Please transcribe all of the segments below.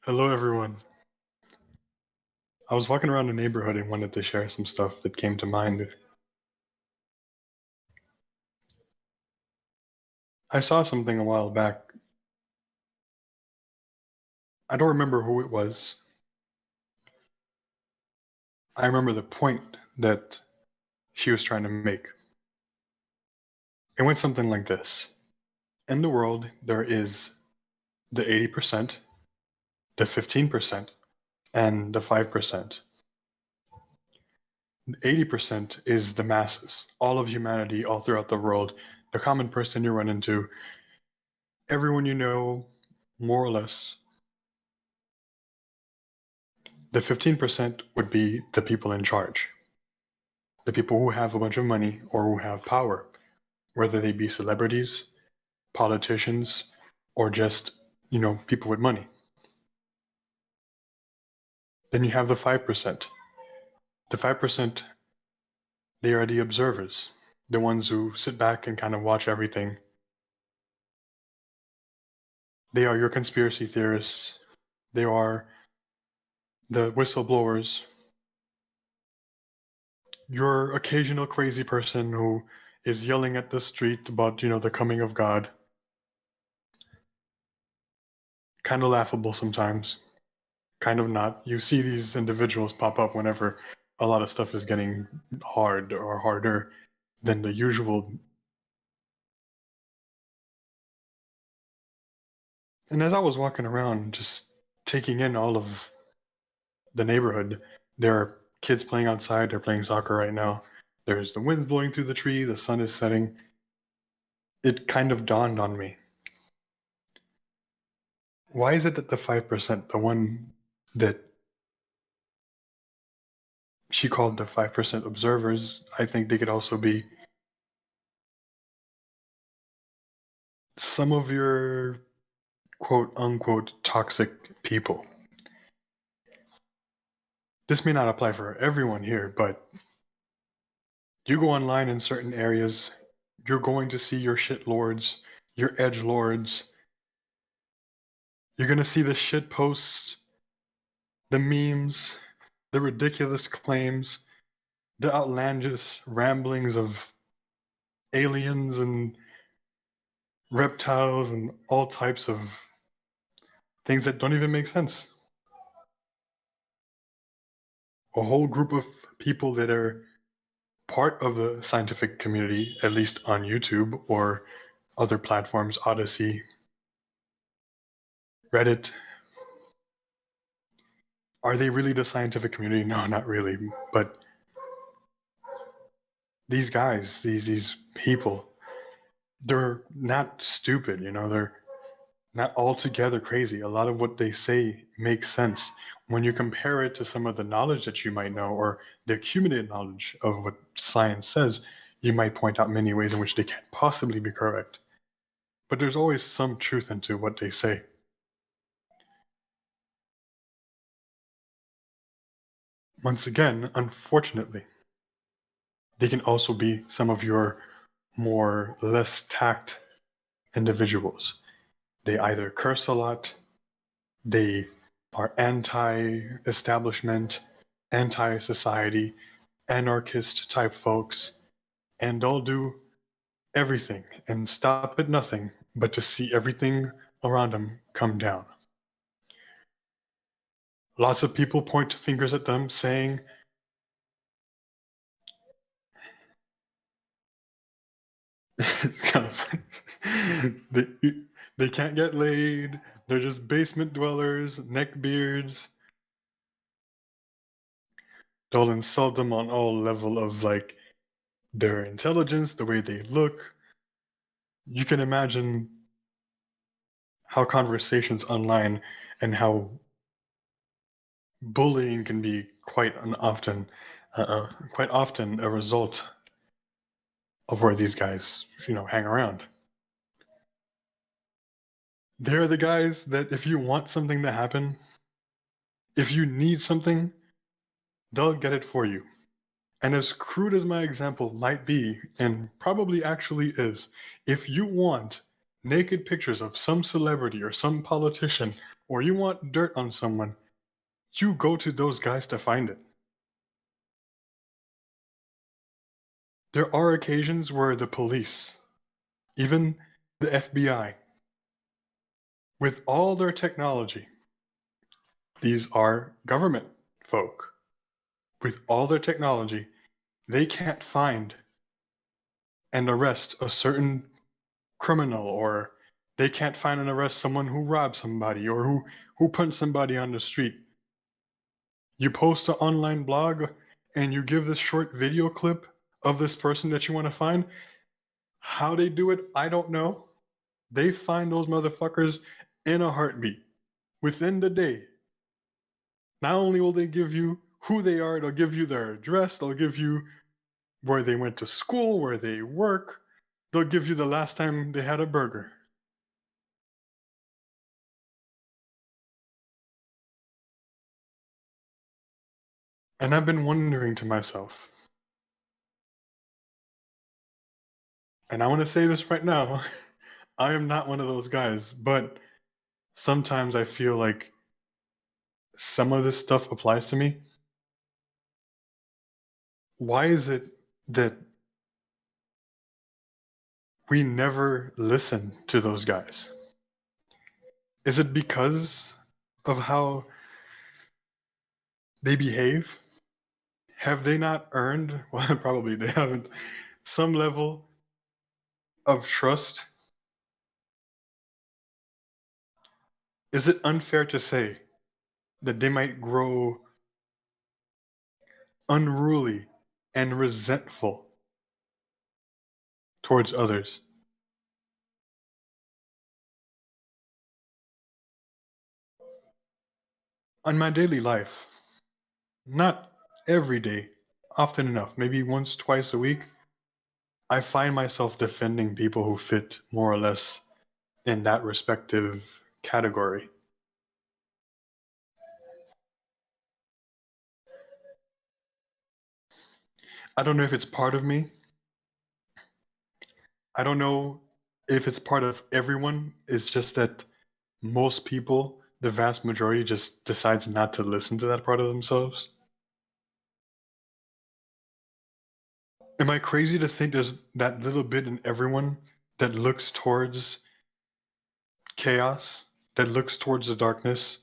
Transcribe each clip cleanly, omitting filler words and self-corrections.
Hello, everyone. I was walking around the neighborhood and wanted to share some stuff that came to mind. I saw something a while back. I don't remember who it was. I remember the point that she was trying to make. It went something like this. In the world, there is the 80%, the 15%, and the 5%. The 80% is the masses, all of humanity, all throughout the world, the common person you run into, everyone you know, more or less. The 15% would be the people in charge, the people who have a bunch of money or who have power, whether they be celebrities, politicians, or just, people with money. Then you have the 5%. The 5%, they are the observers, the ones who sit back and kind of watch everything. They are your conspiracy theorists. They are the whistleblowers, your occasional crazy person who is yelling at the street about, the coming of God. Kind of laughable sometimes, kind of not. You see these individuals pop up whenever a lot of stuff is getting hard or harder than the usual. And as I was walking around, just taking in all of the neighborhood, there are kids playing outside, they're playing soccer right now. There's the winds blowing through the tree, the sun is setting. It kind of dawned on me. Why is it that the 5%, the one that she called the 5% observers, I think they could also be some of your quote unquote toxic people. This may not apply for everyone here, but you go online in certain areas, you're going to see your shit lords, your edge lords. You're going to see the shit posts, the memes, the ridiculous claims, the outlandish ramblings of aliens and reptiles and all types of things that don't even make sense. A whole group of people that are part of the scientific community, at least on YouTube or other platforms, Odyssey, Reddit. Are they really the scientific community? No, not really. But these guys, these people, they're not stupid, they're not altogether crazy. A lot of what they say makes sense. When you compare it to some of the knowledge that you might know or the accumulated knowledge of what science says, you might point out many ways in which they can't possibly be correct. But there's always some truth into what they say. Once again, unfortunately, they can also be some of your more less tact individuals. They either curse a lot, they are anti-establishment, anti-society, anarchist type folks, and they'll do everything and stop at nothing but to see everything around them come down. Lots of people point fingers at them saying, it's kind of they can't get laid, they're just basement dwellers, neckbeards. They'll insult them on all level of like their intelligence, the way they look. You can imagine how conversations online and how bullying can be quite often a result of where these guys, hang around. They're the guys that if you want something to happen, if you need something, they'll get it for you. And as crude as my example might be, and probably actually is, if you want naked pictures of some celebrity or some politician or you want dirt on someone, you go to those guys to find it. There are occasions where the police, even the FBI, with all their technology, these are government folk, with all their technology, they can't find and arrest a certain criminal, or they can't find and arrest someone who robbed somebody or who punched somebody on the street. You post an online blog and you give this short video clip of this person that you want to find. How they do it, I don't know. They find those motherfuckers in a heartbeat within the day. Not only will they give you who they are, they'll give you their address, they'll give you where they went to school, where they work, they'll give you the last time they had a burger. And I've been wondering to myself, and I want to say this right now, I am not one of those guys, but sometimes I feel like some of this stuff applies to me. Why is it that we never listen to those guys? Is it because of how they behave? Have they not earned, well, probably they haven't, some level of trust? Is it unfair to say that they might grow unruly and resentful towards others? On my daily life, not every day, often enough, maybe once, twice a week, I find myself defending people who fit more or less in that respective category. I don't know if it's part of me. I don't know if it's part of everyone. It's just that most people, the vast majority, just decides not to listen to that part of themselves. Am I crazy to think there's that little bit in everyone that looks towards chaos, that looks towards the darkness,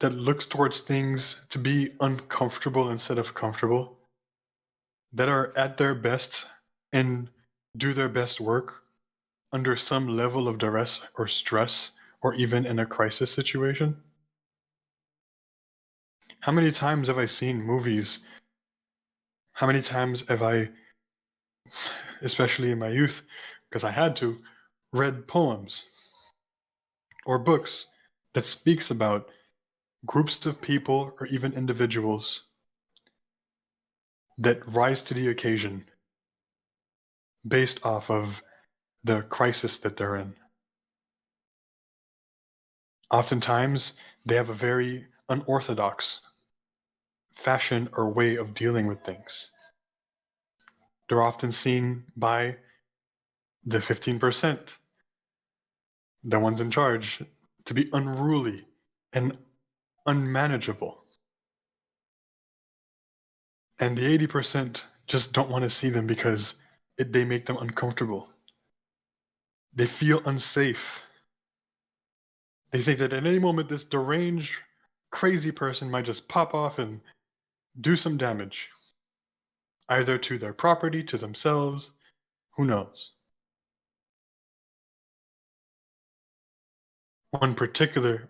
that looks towards things to be uncomfortable instead of comfortable, that are at their best and do their best work under some level of duress or stress, or even in a crisis situation? How many times have I seen movies? How many times have I, especially in my youth, because I had to, read poems or books that speaks about groups of people or even individuals that rise to the occasion based off of the crisis that they're in. Oftentimes, they have a very unorthodox fashion or way of dealing with things. They're often seen by the 15%, the ones in charge, to be unruly and unmanageable. And the 80% just don't want to see them because they make them uncomfortable. They feel unsafe. They think that at any moment this deranged, crazy person might just pop off and do some damage, either to their property, to themselves, who knows. One particular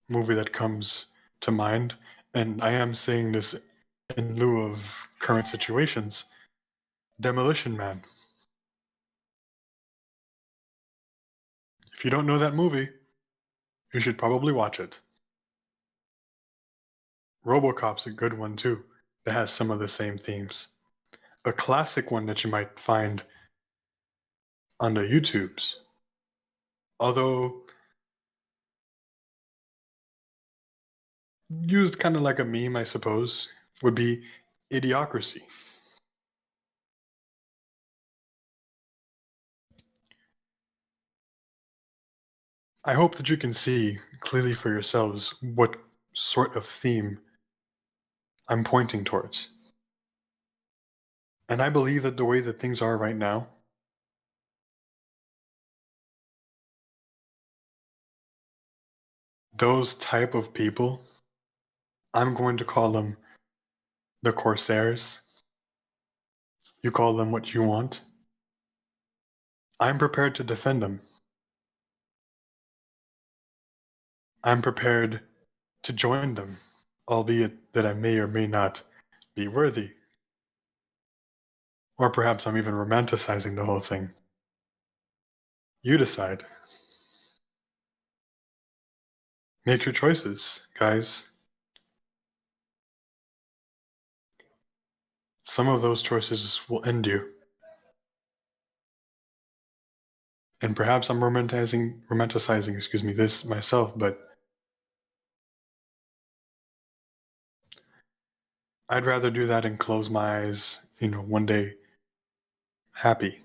movie that comes to mind, and I am saying this in lieu of current situations, Demolition Man. If you don't know that movie, you should probably watch it. RoboCop's a good one too, that has some of the same themes. A classic one that you might find on the YouTubes, although used kind of like a meme, I suppose, would be Idiocracy. I hope that you can see clearly for yourselves what sort of theme I'm pointing towards. And I believe that the way that things are right now, those type of people, I'm going to call them the Corsairs. You call them what you want. I'm prepared to defend them. I'm prepared to join them, albeit that I may or may not be worthy. Or perhaps I'm even romanticizing the whole thing. You decide. Make your choices, guys. Some of those choices will end you. And perhaps I'm romanticizing, this myself, but I'd rather do that and close my eyes, one day happy.